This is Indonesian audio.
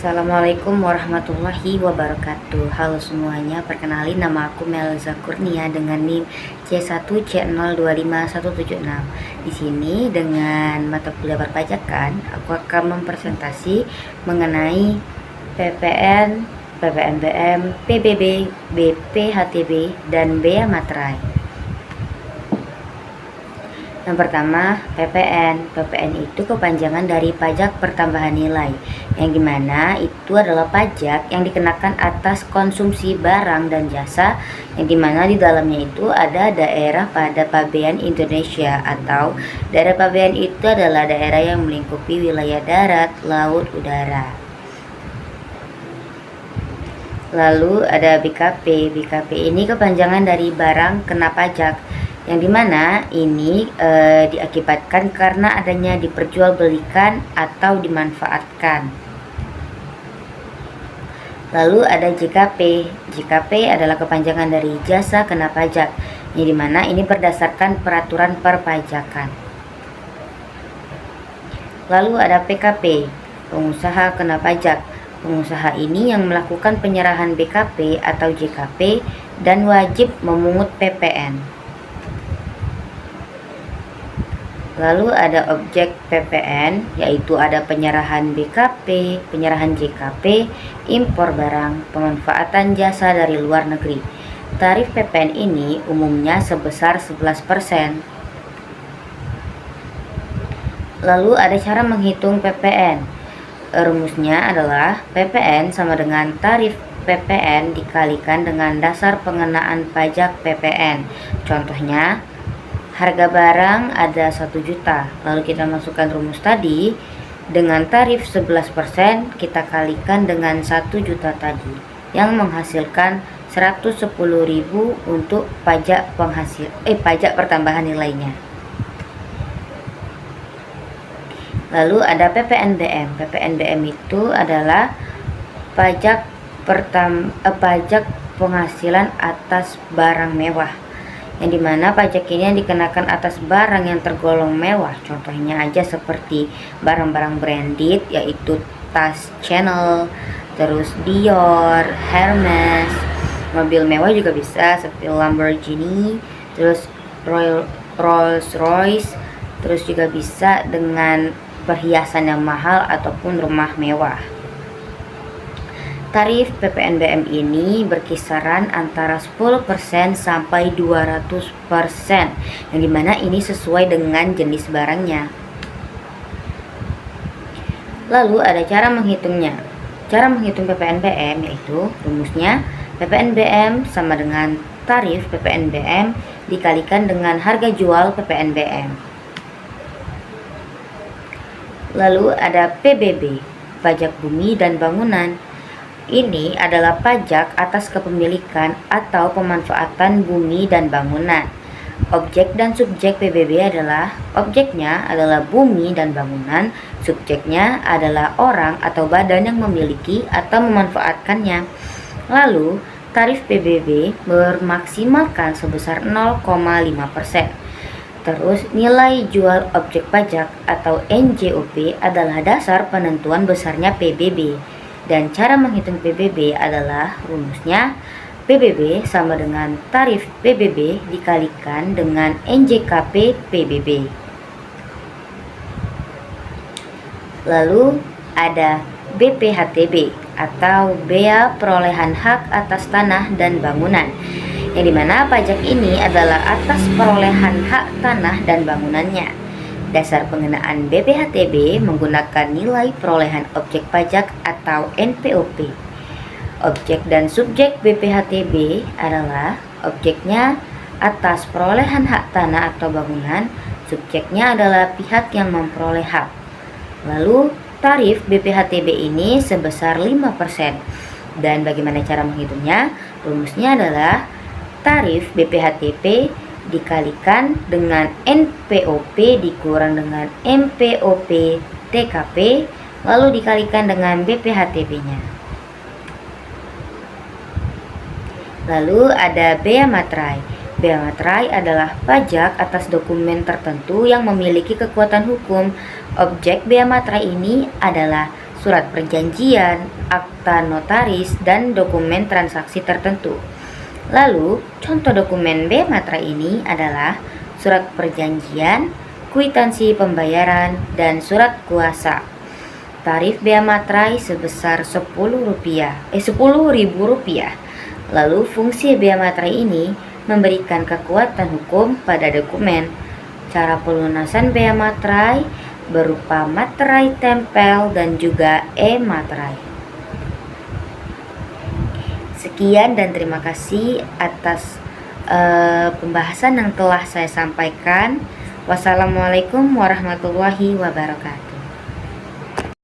Assalamualaikum warahmatullahi wabarakatuh. Halo semuanya, perkenalin nama aku Melza Kurnia dengan NIM C1C025176. Di sini dengan mata kuliah perpajakan, aku akan mempresentasi mengenai PPN, PPNBM, PBB, BPHTB, dan Bea Materai. Yang pertama, PPN. PPN itu kepanjangan dari pajak pertambahan nilai, yang dimana itu adalah pajak yang dikenakan atas konsumsi barang dan jasa, yang dimana di dalamnya itu ada daerah pada pabean Indonesia, atau daerah pabean itu adalah daerah yang melingkupi wilayah darat, laut, udara. Lalu ada BKP. BKP ini kepanjangan dari barang kena pajak, yang dimana ini diakibatkan karena adanya diperjualbelikan atau dimanfaatkan. Lalu ada JKP. JKP adalah kepanjangan dari jasa kena pajak, yang dimana ini berdasarkan peraturan perpajakan. Lalu ada PKP, pengusaha kena pajak. Pengusaha ini yang melakukan penyerahan BKP atau JKP dan wajib memungut PPN. Lalu ada objek PPN, yaitu ada penyerahan BKP, penyerahan JKP, impor barang, pemanfaatan jasa dari luar negeri. Tarif PPN ini umumnya sebesar 11%. Lalu ada cara menghitung PPN. Rumusnya adalah PPN sama dengan tarif PPN dikalikan dengan dasar pengenaan pajak PPN. Contohnya, harga barang ada 1 juta, lalu kita masukkan rumus tadi dengan tarif 11%, kita kalikan dengan 1 juta tadi, yang menghasilkan 110.000 untuk pajak pertambahan nilainya. Lalu ada PPNBM. PPNBM itu adalah pajak penghasilan atas barang mewah, yang dimana pajak ini yang dikenakan atas barang yang tergolong mewah. Contohnya aja seperti barang-barang branded, yaitu tas Chanel, terus Dior, Hermes. Mobil mewah juga bisa seperti Lamborghini, terus Rolls Royce, terus juga bisa dengan perhiasan yang mahal ataupun rumah mewah. Tarif PPNBM ini berkisaran antara 10% sampai 200%, yang dimana ini sesuai dengan jenis barangnya. Lalu ada cara menghitungnya. Cara menghitung PPNBM yaitu rumusnya PPNBM sama dengan tarif PPNBM dikalikan dengan harga jual PPNBM. Lalu ada PBB, pajak bumi dan bangunan. Ini adalah pajak atas kepemilikan atau pemanfaatan bumi dan bangunan. Objek dan subjek PBB adalah objeknya adalah bumi dan bangunan, subjeknya adalah orang atau badan yang memiliki atau memanfaatkannya. Lalu, tarif PBB bermaksimalkan sebesar 0,5%. Terus, nilai jual objek pajak atau NJOP adalah dasar penentuan besarnya PBB. Dan cara menghitung PBB adalah rumusnya PBB sama dengan tarif PBB dikalikan dengan NJKP PBB. Lalu ada BPHTB atau Bea Perolehan Hak Atas Tanah dan Bangunan, yang dimana pajak ini adalah atas perolehan hak tanah dan bangunannya. Dasar pengenaan BPHTB menggunakan nilai perolehan objek pajak atau NPOP. Objek dan subjek BPHTB adalah objeknya atas perolehan hak tanah atau bangunan, subjeknya adalah pihak yang memperoleh hak. Lalu tarif BPHTB ini sebesar 5%. Dan bagaimana cara menghitungnya? Rumusnya adalah tarif BPHTB dikalikan dengan NPOP dikurang dengan MPOP TKP, lalu dikalikan dengan BPHTB-nya. Lalu ada Bea Materai. Bea materai adalah pajak atas dokumen tertentu yang memiliki kekuatan hukum. Objek bea materai ini adalah surat perjanjian, akta notaris, dan dokumen transaksi tertentu. Lalu, contoh dokumen bea materai ini adalah surat perjanjian, kwitansi pembayaran, dan surat kuasa. Tarif bea materai sebesar Rp10.000. Lalu, fungsi bea materai ini memberikan kekuatan hukum pada dokumen. Cara pelunasan bea materai berupa materai tempel dan juga e-materai. Sekian dan terima kasih atas pembahasan yang telah saya sampaikan. Wassalamualaikum warahmatullahi wabarakatuh.